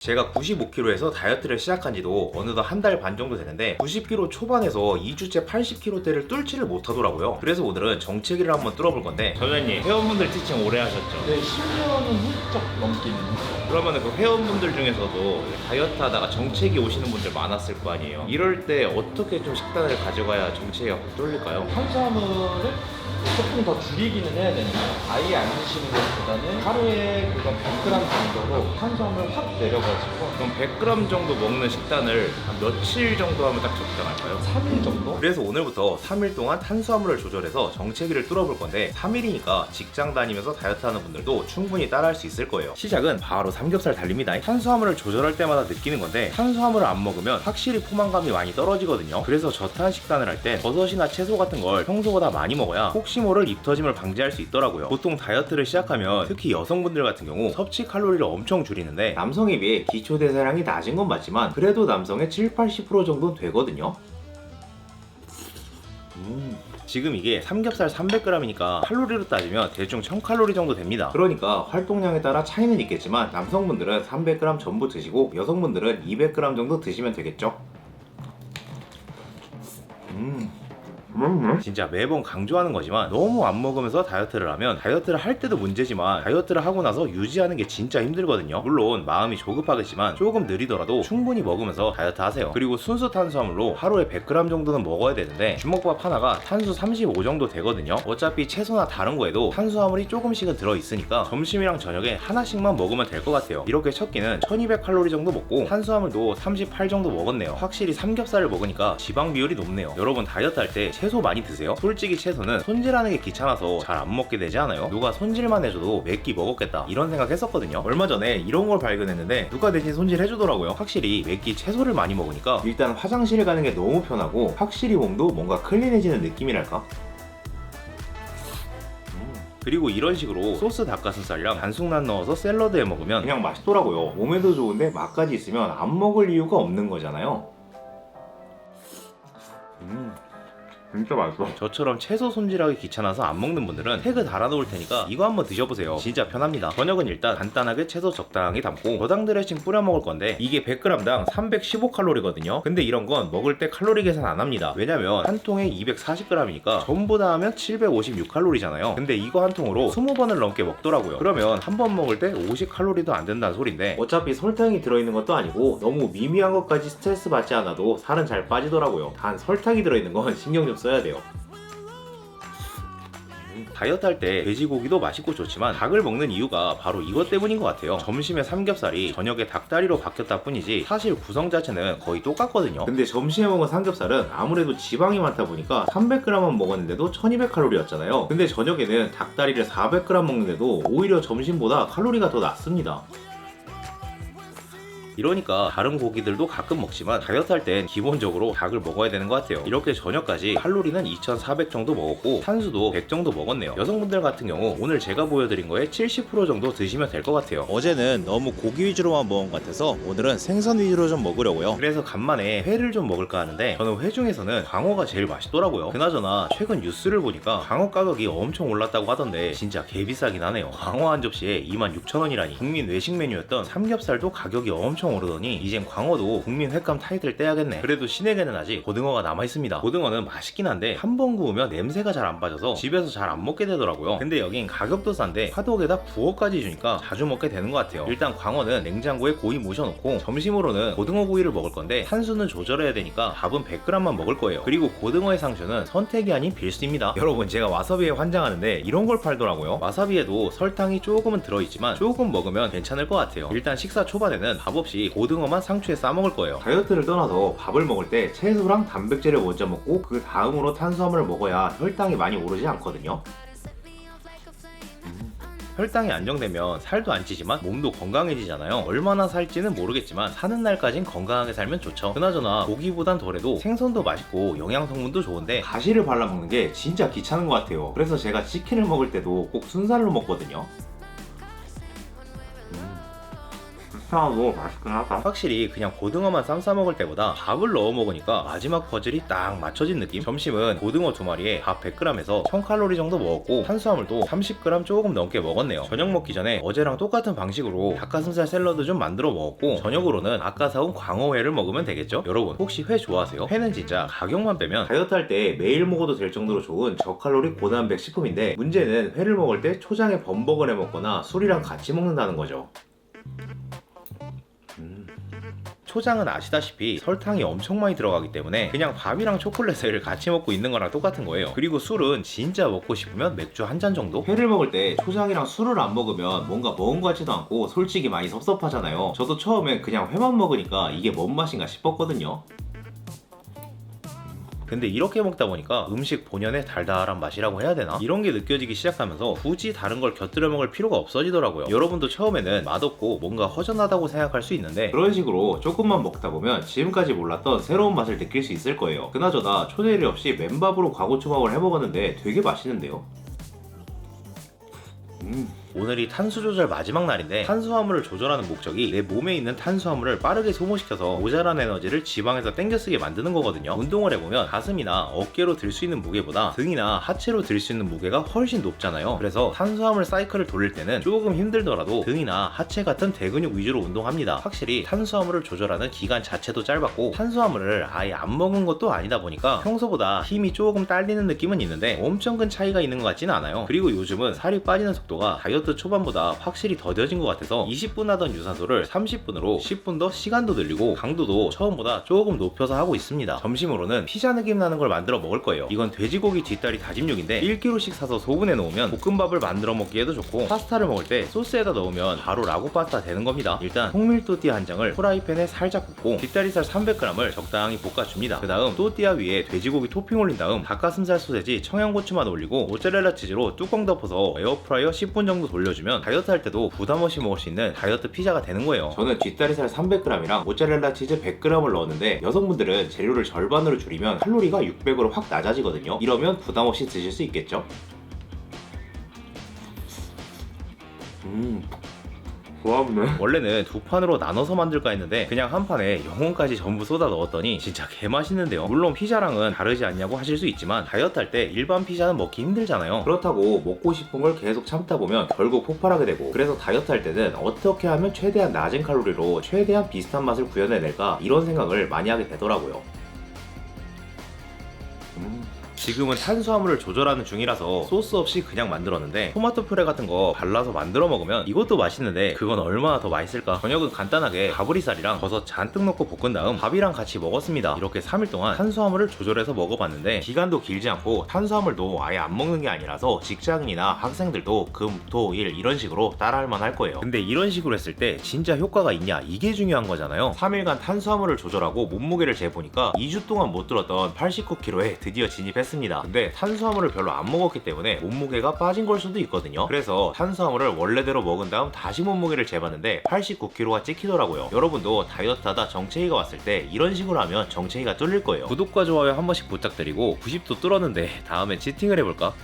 제가 95kg에서 다이어트를 시작한 지도 어느덧 한 달 반 정도 되는데 90kg 초반에서 2주째 80kg대를 뚫지를 못하더라고요. 그래서 오늘은 정체기를 한번 뚫어볼 건데, 전현님 회원분들 티칭 오래 하셨죠? 네, 10년은 훌쩍 넘긴. 그러면 그 회원분들 중에서도 다이어트 하다가 정체기 오시는 분들 많았을 거 아니에요. 이럴 때 어떻게 좀 식단을 가져가야 정체기가 확 뚫릴까요? 탄수화물을 조금 더 줄이기는 해야 되는데 아예 안 드시는 것보다는 하루에 그건 100g 정도로 탄수화물 확 내려가지고 그럼 100g 정도 먹는 식단을 한 며칠 정도 하면 딱 적당할까요? 3일 정도? 그래서 오늘부터 3일 동안 탄수화물을 조절해서 정체기를 뚫어볼 건데, 3일이니까 직장 다니면서 다이어트 하는 분들도 충분히 따라할 수 있을 거예요. 시작은 바로 삼겹살 달립니다. 탄수화물을 조절할 때마다 느끼는 건데, 탄수화물을 안 먹으면 확실히 포만감이 많이 떨어지거든요. 그래서 저탄 식단을 할 때 버섯이나 채소 같은 걸 평소보다 많이 먹어야 혹시 모를 입 터짐을 방지할 수 있더라고요. 보통 다이어트를 시작하면 특히 여성분들 같은 경우 섭취 칼로리를 엄청 줄이는데, 남성에 비해 기초 대사량이 낮은 건 맞지만 그래도 남성의 7-80% 정도는 되거든요. 지금 이게 삼겹살 300g이니까 칼로리로 따지면 대충 1000칼로리 정도 됩니다. 그러니까 활동량에 따라 차이는 있겠지만 남성분들은 300g 전부 드시고 여성분들은 200g 정도 드시면 되겠죠. 진짜 매번 강조하는 거지만, 너무 안 먹으면서 다이어트를 하면 다이어트를 할 때도 문제지만 다이어트를 하고 나서 유지하는 게 진짜 힘들거든요. 물론 마음이 조급하겠지만 조금 느리더라도 충분히 먹으면서 다이어트 하세요. 그리고 순수 탄수화물로 하루에 100g 정도는 먹어야 되는데, 주먹밥 하나가 탄수 35 정도 되거든요. 어차피 채소나 다른 거에도 탄수화물이 조금씩은 들어있으니까 점심이랑 저녁에 하나씩만 먹으면 될 것 같아요. 이렇게 첫 끼는 1200칼로리 정도 먹고 탄수화물도 38 정도 먹었네요. 확실히 삼겹살을 먹으니까 지방 비율이 높네요. 여러분 다이어트 할 때 채소 많이 드세요? 솔직히 채소는 손질하는 게 귀찮아서 잘 안 먹게 되지 않아요? 누가 손질만 해줘도 몇 끼 먹었겠다 이런 생각 했었거든요. 얼마 전에 이런 걸 발견했는데 누가 대신 손질해주더라고요. 확실히 몇 끼 채소를 많이 먹으니까 일단 화장실에 가는 게 너무 편하고, 확실히 몸도 뭔가 클린해지는 느낌이랄까? 그리고 이런 식으로 소스 닭가슴살이랑 반숙란 넣어서 샐러드에 먹으면 그냥 맛있더라고요. 몸에도 좋은데 맛까지 있으면 안 먹을 이유가 없는 거잖아요. 진짜 맛있어. 저처럼 채소 손질하기 귀찮아서 안 먹는 분들은 태그 달아놓을 테니까 이거 한번 드셔보세요. 진짜 편합니다. 저녁은 일단 간단하게 채소 적당히 담고 저당 드레싱 뿌려 먹을 건데, 이게 100g당 315칼로리거든요. 근데 이런 건 먹을 때 칼로리 계산 안 합니다. 왜냐면 한 통에 240g이니까 전부 다 하면 756칼로리잖아요. 근데 이거 한 통으로 20번을 넘게 먹더라고요. 그러면 한 번 먹을 때 50칼로리도 안 된다는 소린데, 어차피 설탕이 들어있는 것도 아니고 너무 미미한 것까지 스트레스 받지 않아도 살은 잘 빠지더라고요. 단 설탕이 들어있는 건 신경 좀 써야 돼요. 다이어트 할 때 돼지고기도 맛있고 좋지만 닭을 먹는 이유가 바로 이것 때문인 것 같아요. 점심에 삼겹살이 저녁에 닭다리로 바뀌었다 뿐이지 사실 구성 자체는 거의 똑같거든요. 근데 점심에 먹은 삼겹살은 아무래도 지방이 많다 보니까 300g만 먹었는데도 1200칼로리였잖아요. 근데 저녁에는 닭다리를 400g 먹는데도 오히려 점심보다 칼로리가 더 낮습니다. 이러니까 다른 고기들도 가끔 먹지만 다이어트 할 땐 기본적으로 닭을 먹어야 되는 것 같아요. 이렇게 저녁까지 칼로리는 2400 정도 먹었고 탄수도 100 정도 먹었네요. 여성분들 같은 경우 오늘 제가 보여드린 거에 70% 정도 드시면 될 것 같아요. 어제는 너무 고기 위주로만 먹은 것 같아서 오늘은 생선 위주로 좀 먹으려고요. 그래서 간만에 회를 좀 먹을까 하는데, 저는 회 중에서는 광어가 제일 맛있더라고요. 그나저나 최근 뉴스를 보니까 광어 가격이 엄청 올랐다고 하던데 진짜 개비싸긴 하네요. 광어 한 접시에 26,000원이라니. 국민 외식 메뉴였던 삼겹살도 가격이 엄청 오르더니 이젠 광어도 국민 횟감 타이틀 떼야겠네. 그래도 신에게는 아직 고등어가 남아있습니다. 고등어는 맛있긴 한데 한 번 구우면 냄새가 잘 안 빠져서 집에서 잘 안 먹게 되더라고요. 근데 여긴 가격도 싼데 화덕에다 부어까지 주니까 자주 먹게 되는 것 같아요. 일단 광어는 냉장고에 고이 모셔놓고 점심으로는 고등어 구이를 먹을 건데 탄수는 조절해야 되니까 밥은 100g만 먹을 거예요. 그리고 고등어의 상추는 선택이 아닌 필수입니다. 여러분 제가 와사비에 환장하는데 이런 걸 팔더라고요. 와사비에도 설탕이 조금은 들어있지만 조금 먹으면 괜찮을 것 같아요. 일단 식사 초반에는 밥 없이 고등어만 상추에 싸 먹을 거예요. 다이어트를 떠나서 밥을 먹을 때 채소랑 단백질을 먼저 먹고 그 다음으로 탄수화물을 먹어야 혈당이 많이 오르지 않거든요. 혈당이 안정되면 살도 안 찌지만 몸도 건강해지잖아요. 얼마나 살지는 모르겠지만 사는 날까진 건강하게 살면 좋죠. 그나저나 고기보단 덜해도 생선도 맛있고 영양 성분도 좋은데 가시를 발라먹는 게 진짜 귀찮은 것 같아요. 그래서 제가 치킨을 먹을 때도 꼭 순살로 먹거든요. 너무 맛있긴 하다. 확실히 그냥 고등어만 쌈 싸 먹을 때보다 밥을 넣어 먹으니까 마지막 퍼즐이 딱 맞춰진 느낌. 점심은 고등어 2마리에 밥 100g에서 1000칼로리 정도 먹었고 탄수화물도 30g 조금 넘게 먹었네요. 저녁 먹기 전에 어제랑 똑같은 방식으로 닭가슴살 샐러드 좀 만들어 먹었고 저녁으로는 아까 사온 광어회를 먹으면 되겠죠? 여러분 혹시 회 좋아하세요? 회는 진짜 가격만 빼면 다이어트 할 때 매일 먹어도 될 정도로 좋은 저칼로리 고단백 식품인데 문제는 회를 먹을 때 초장에 범벅을 해 먹거나 술이랑 같이 먹는다는 거죠. 초장은 아시다시피 설탕이 엄청 많이 들어가기 때문에 그냥 밥이랑 초콜릿을 같이 먹고 있는 거랑 똑같은 거예요. 그리고 술은 진짜 먹고 싶으면 맥주 한 잔 정도? 회를 먹을 때 초장이랑 술을 안 먹으면 뭔가 먹은 것 같지도 않고 솔직히 많이 섭섭하잖아요. 저도 처음엔 그냥 회만 먹으니까 이게 뭔 맛인가 싶었거든요. 근데 이렇게 먹다 보니까 음식 본연의 달달한 맛이라고 해야 되나? 이런 게 느껴지기 시작하면서 굳이 다른 걸 곁들여 먹을 필요가 없어지더라고요. 여러분도 처음에는 맛없고 뭔가 허전하다고 생각할 수 있는데 그런 식으로 조금만 먹다 보면 지금까지 몰랐던 새로운 맛을 느낄 수 있을 거예요. 그나저나 초대일 없이 맨밥으로 과고초밥을 해먹었는데 되게 맛있는데요. 오늘이 탄수 조절 마지막 날인데 탄수화물을 조절하는 목적이 내 몸에 있는 탄수화물을 빠르게 소모시켜서 모자란 에너지를 지방에서 땡겨 쓰게 만드는 거거든요. 운동을 해보면 가슴이나 어깨로 들 수 있는 무게보다 등이나 하체로 들 수 있는 무게가 훨씬 높잖아요. 그래서 탄수화물 사이클을 돌릴 때는 조금 힘들더라도 등이나 하체 같은 대근육 위주로 운동합니다. 확실히 탄수화물을 조절하는 기간 자체도 짧았고 탄수화물을 아예 안 먹은 것도 아니다 보니까 평소보다 힘이 조금 딸리는 느낌은 있는데 엄청 큰 차이가 있는 것 같지는 않아요. 그리고 요즘은 살이 빠지는 속도가 다이어트 초반보다 확실히 더뎌진 것 같아서 20분 하던 유산소를 30분으로 10분 더 시간도 늘리고 강도도 처음보다 조금 높여서 하고 있습니다. 점심으로는 피자 느낌 나는 걸 만들어 먹을 거예요. 이건 돼지고기 뒷다리 다짐육인데 1kg씩 사서 소분해 놓으면 볶음밥을 만들어 먹기에도 좋고 파스타를 먹을 때 소스에다 넣으면 바로 라구 파스타 되는 겁니다. 일단 통밀 또띠아 한 장을 프라이팬에 살짝 굽고 뒷다리살 300g을 적당히 볶아줍니다. 그 다음 또띠아 위에 돼지고기 토핑 올린 다음 닭가슴살 소세지 청양고추만 올리고 모짜렐라 치즈로 뚜껑 덮어서 에어프라이어 10분 정도 돌려주면 다이어트 할 때도 부담 없이 먹을 수 있는 다이어트 피자가 되는 거예요. 저는 뒷다리살 300g이랑 모짜렐라 치즈 100g을 넣었는데 여성분들은 재료를 절반으로 줄이면 칼로리가 600으로 확 낮아지거든요. 이러면 부담 없이 드실 수 있겠죠? 고맙네. 원래는 두 판으로 나눠서 만들까 했는데 그냥 한 판에 영혼까지 전부 쏟아 넣었더니 진짜 개맛있는데요. 물론 피자랑은 다르지 않냐고 하실 수 있지만 다이어트 할 때 일반 피자는 먹기 힘들잖아요. 그렇다고 먹고 싶은 걸 계속 참다 보면 결국 폭발하게 되고 그래서 다이어트 할 때는 어떻게 하면 최대한 낮은 칼로리로 최대한 비슷한 맛을 구현해낼까 이런 생각을 많이 하게 되더라고요. 지금은 탄수화물을 조절하는 중이라서 소스 없이 그냥 만들었는데 토마토 퓨레 같은 거 발라서 만들어 먹으면 이것도 맛있는데 그건 얼마나 더 맛있을까. 저녁은 간단하게 가브리살이랑 버섯 잔뜩 넣고 볶은 다음 밥이랑 같이 먹었습니다. 이렇게 3일 동안 탄수화물을 조절해서 먹어봤는데 기간도 길지 않고 탄수화물도 아예 안 먹는 게 아니라서 직장인이나 학생들도 금, 토, 일 이런 식으로 따라할 만할 거예요. 근데 이런 식으로 했을 때 진짜 효과가 있냐 이게 중요한 거잖아요. 3일간 탄수화물을 조절하고 몸무게를 재보니까 2주 동안 못 들었던 89kg에 드디어 진입했습니다. 근데 탄수화물을 별로 안 먹었기 때문에 몸무게가 빠진 걸 수도 있거든요. 그래서 탄수화물을 원래대로 먹은 다음 다시 몸무게를 재봤는데 89kg가 찍히더라고요. 여러분도 다이어트 하다 정체기가 왔을 때 이런 식으로 하면 정체기가 뚫릴 거예요. 구독과 좋아요 한 번씩 부탁드리고 90도 뚫었는데 다음에 치팅을 해볼까?